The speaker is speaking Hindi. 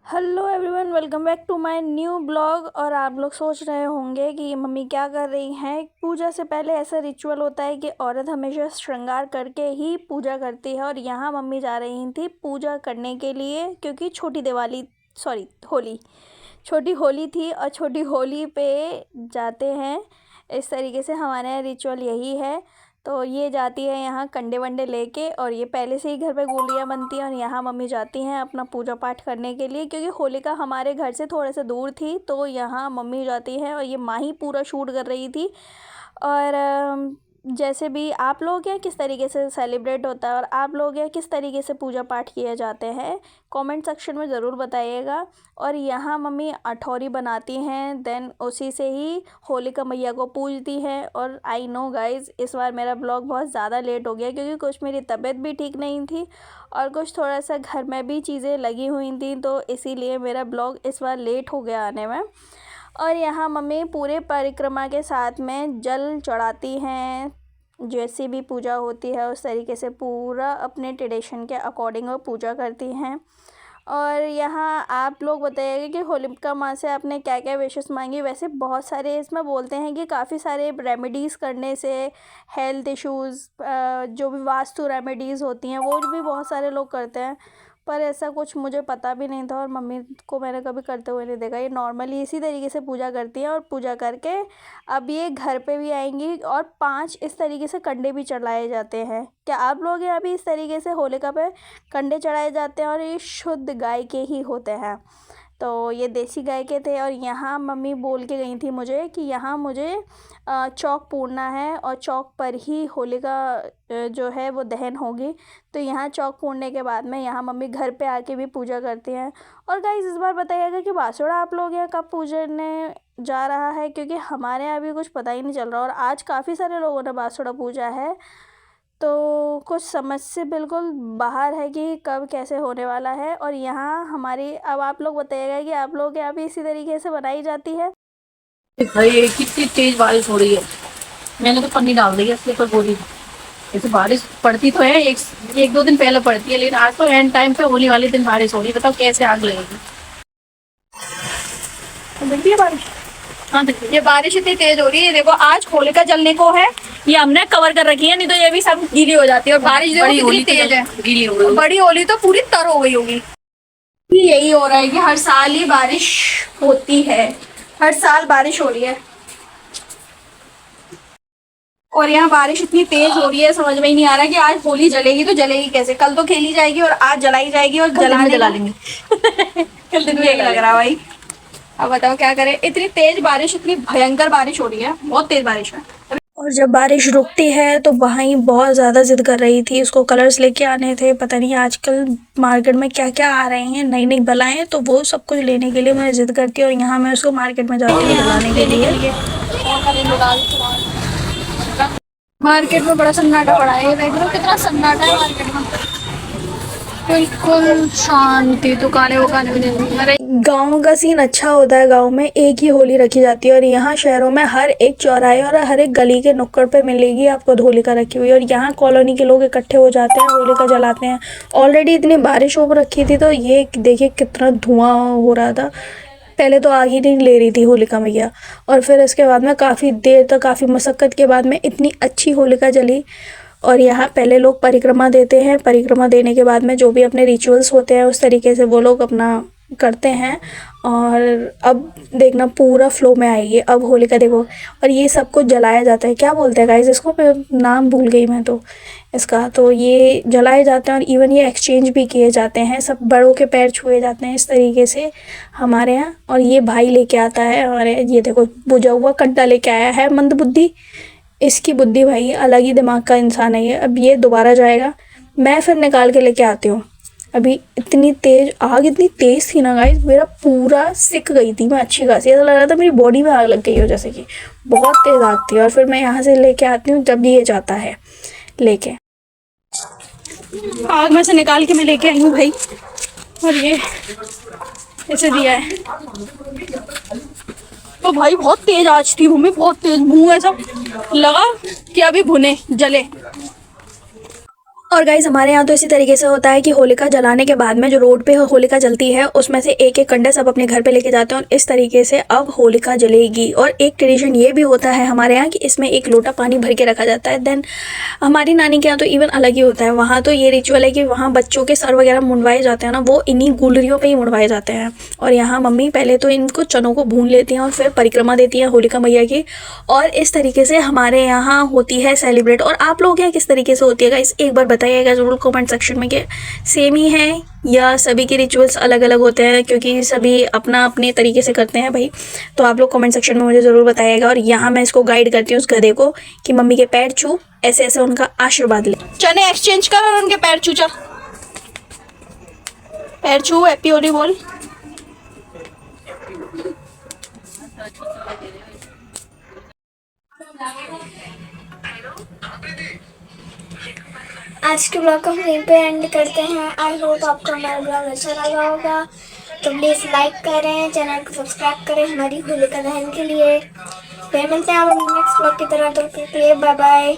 Hello everyone, welcome back to my new blog. और आप लोग सोच रहे होंगे कि मम्मी क्या कर रही हैं। पूजा से पहले ऐसा रिचुअल होता है कि औरत हमेशा श्रृंगार करके ही पूजा करती है। और यहाँ मम्मी जा रही थी पूजा करने के लिए, क्योंकि छोटी होली थी और छोटी होली पे जाते हैं। इस तरीके से हमारे यहाँ रिचुअल यही है। तो ये जाती है यहाँ कंडे वंडे लेके, और ये पहले से ही घर पे गोलियाँ बनती हैं। और यहाँ मम्मी जाती हैं अपना पूजा पाठ करने के लिए, क्योंकि होलिका हमारे घर से थोड़े से दूर थी। तो यहाँ मम्मी जाती है और ये माँ ही पूरा शूट कर रही थी। और जैसे भी आप लोग यहाँ किस तरीके से सेलिब्रेट होता है और आप लोग यहाँ किस तरीके से पूजा पाठ किए जाते हैं, कमेंट सेक्शन में ज़रूर बताइएगा। और यहाँ मम्मी अठौरी बनाती हैं, देन उसी से ही होलिका मैया को पूजती हैं। और आई नो गाइज़, इस बार मेरा ब्लॉग बहुत ज़्यादा लेट हो गया, क्योंकि कुछ मेरी तबीयत भी ठीक नहीं थी और कुछ थोड़ा सा घर में भी चीज़ें लगी हुई थी, तो इसीलिए मेरा ब्लॉग इस बार लेट हो गया आने में। और यहाँ मम्मी पूरे परिक्रमा के साथ में जल चढ़ाती हैं। जैसी भी पूजा होती है उस तरीके से पूरा अपने ट्रेडिशन के अकॉर्डिंग वो पूजा करती हैं। और यहाँ आप लोग बताइएगा कि होलिका माँ से आपने क्या क्या विशेस मांगी। वैसे बहुत सारे इसमें बोलते हैं कि काफ़ी सारे रेमेडीज़ करने से हेल्थ इश्यूज़, जो भी वास्तु रेमेडीज़ होती हैं वो भी बहुत सारे लोग करते हैं, पर ऐसा कुछ मुझे पता भी नहीं था और मम्मी को मैंने कभी करते हुए नहीं देखा। ये नॉर्मली इसी तरीके से पूजा करती हैं। और पूजा करके अब ये घर पे भी आएंगी और 5 इस तरीके से कंडे भी चढ़ाए जाते हैं। क्या आप लोग यहाँ भी इस तरीके से होलिका पे कंडे चढ़ाए जाते हैं? और ये शुद्ध गाय के ही होते हैं, तो ये देसी गाय के थे। और यहाँ मम्मी बोल के गई थी मुझे कि यहाँ मुझे चौक पूरना है और चौक पर ही होलिका जो है वो दहन होगी। तो यहाँ चौक पूरने के बाद में यहाँ मम्मी घर पे आके भी पूजा करती हैं। और गाइस इस बार बताइएगा कि बासुड़ा आप लोग यहाँ कब पूजने जा रहा है, क्योंकि हमारे यहाँ भी कुछ पता ही नहीं चल रहा। और आज काफ़ी सारे लोगों ने बासुड़ा पूजा है, तो कुछ समझ से बिल्कुल बाहर है कि कब कैसे होने वाला है। और यहाँ हमारी, अब आप लोग बताइएगा कि आप लोग यहाँ भी इसी तरीके से बनाई जाती है। भाई कितनी तेज बारिश हो रही है। मैंने तो पन्नी डाल दी है इसके ऊपर बोरी। ऐसे बारिश पड़ती तो है, एक दो दिन पहले पड़ती है, लेकिन आज तो एंड टाइम पे होली वाले दिन बारिश हो रही है। बताओ कैसे आग लगेगी। देखिए बारिश, हाँ देखिए ये बारिश इतनी तेज हो रही है। देखो आज होलिका जलने को है, ये हमने कवर कर रखी है, नहीं तो ये भी सब गीली हो जाती है। और बारिश देखो कितनी तेज है, गीली हो गई। बड़ी होली तो पूरी तर हो गई होगी। यही हो रहा है कि हर साल ही बारिश होती है, हर साल बारिश हो रही है। और यहाँ बारिश इतनी तेज हो रही है, समझ में ही नहीं आ रहा कि आज होली जलेगी तो जलेगी कैसे। कल तो खेली जाएगी और आज जलाई जाएगी, और जला लेंगे कल दिन में यही लग रहा भाई। अब बताओ क्या करें, इतनी तेज बारिश, इतनी भयंकर बारिश हो रही है, बहुत तेज बारिश है। और जब बारिश रुकती है तो वहीं बहुत ज़्यादा ज़िद कर रही थी, उसको कलर्स लेके आने थे। पता नहीं आजकल मार्केट में क्या क्या आ रहे हैं, नई नई बलाएँ, तो वो सब कुछ लेने के लिए मैं ज़िद करती हूँ। और यहाँ मैं उसको मार्केट में जाती हूँ दिलाने के लिए। मार्केट में बड़ा सन्नाटा पड़ा है, देख लो कितना सन्नाटा है मार्केट में, बिल्कुल शांति। दुकानें वुकानें भी नहीं। अरे गाँव का सीन अच्छा होता है, गाँव में एक ही होली रखी जाती है। और यहाँ शहरों में हर एक चौराहे और हर एक गली के नुक्कड़ पे मिलेगी आपको होलिका रखी हुई। और यहाँ कॉलोनी के लोग इकट्ठे हो जाते हैं, होलिका जलाते हैं। ऑलरेडी इतनी बारिश हो रखी थी, तो ये देखिए कितना धुआं हो रहा था। पहले तो आग ही नहीं ले रही थी होलिका मैया, और फिर इसके बाद में काफ़ी देर तक, काफ़ी मशक्क़त के बाद में इतनी अच्छी होलिका जली। और यहाँ पहले लोग परिक्रमा देते हैं, परिक्रमा देने के बाद में जो भी अपने रिचुअल्स होते हैं उस तरीके से वो लोग अपना करते हैं। और अब देखना पूरा फ्लो में आएगी अब होलिका, देखो। और ये सब कुछ जलाया जाता है, क्या बोलते हैं गाइस इसको, मैं नाम भूल गई मैं तो इसका। तो ये जलाए जाते हैं और इवन ये एक्सचेंज भी किए जाते हैं, सब बड़ों के पैर छुए जाते हैं इस तरीके से हमारे यहाँ। और ये भाई लेके आता है, और ये देखो बुझा हुआ कंटा लेके आया है मंदबुद्धि। इसकी बुद्धि भाई अलग ही दिमाग का इंसान है ये। अब ये दोबारा जाएगा, मैं फिर निकाल के लेके आती हूँ। अभी इतनी तेज आग, इतनी तेज थी ना गाइस, मेरा पूरा सिक गई थी मैं अच्छी खासी। ऐसा लग रहा था मेरी बॉडी में आग लग गई हो, जैसे कि बहुत तेज आग थी। और फिर मैं यहाँ से लेके आती हूँ जब ये जाता है लेके आग में से निकाल के मैं लेके आई हूँ भाई। और ये इसे दिया है, तो भाई बहुत तेज आँच थी मम्मी, बहुत तेज। मुँह ऐसा लगा कि अभी भुने जले। और गाइज हमारे यहाँ तो इसी तरीके से होता है कि होलिका जलाने के बाद में जो रोड पे होलिका जलती है उसमें से एक एक कंडे सब अपने घर पे लेके जाते हैं और इस तरीके से अब होलिका जलेगी। और एक ट्रेडिशन ये भी होता है हमारे यहाँ कि इसमें एक लोटा पानी भर के रखा जाता है। देन हमारी नानी के यहाँ तो इवन अलग ही होता है, वहाँ तो ये रिचुअल है कि वहाँ बच्चों के सर वगैरह मुंडवाए जाते हैं ना, वो इन्हीं गुलरियों पर ही मुंडवाए जाते हैं। और यहाँ मम्मी पहले तो इनको चनों को भून लेती हैं और फिर परिक्रमा देती हैं होलिका मैया की। और इस तरीके से हमारे यहाँ होती है सेलिब्रेट। और आप लोग यहाँ किस तरीके से होती है गाइस एक बार बताइएगा ज़रूर कमेंट सेक्शन में कि सेम ही है या सभी के रिचुअल्स अलग अलग होते हैं, क्योंकि सभी अपना अपने तरीके से करते हैं भाई। तो आप लोग कमेंट सेक्शन में मुझे ज़रूर बताइएगा। और यहाँ मैं इसको गाइड करती हूँ उस गधे को कि मम्मी के पैर छू, ऐसे ऐसे उनका आशीर्वाद ले। चने एक्सचेंज कर और उनके पैर छू, चल पैर छू, हैप्पी होली बोल। आज के ब्लॉग को हम यहीं पे एंड करते हैं। आई होप आपको हमारा ब्लॉग अच्छा लगा होगा, तो प्लीज़ लाइक करें, चैनल को सब्सक्राइब करें हमारी होलिका दहन के लिए। फिर मिलते हैं आप नेक्स्ट ब्लॉग की तरह, तो बाय बाय।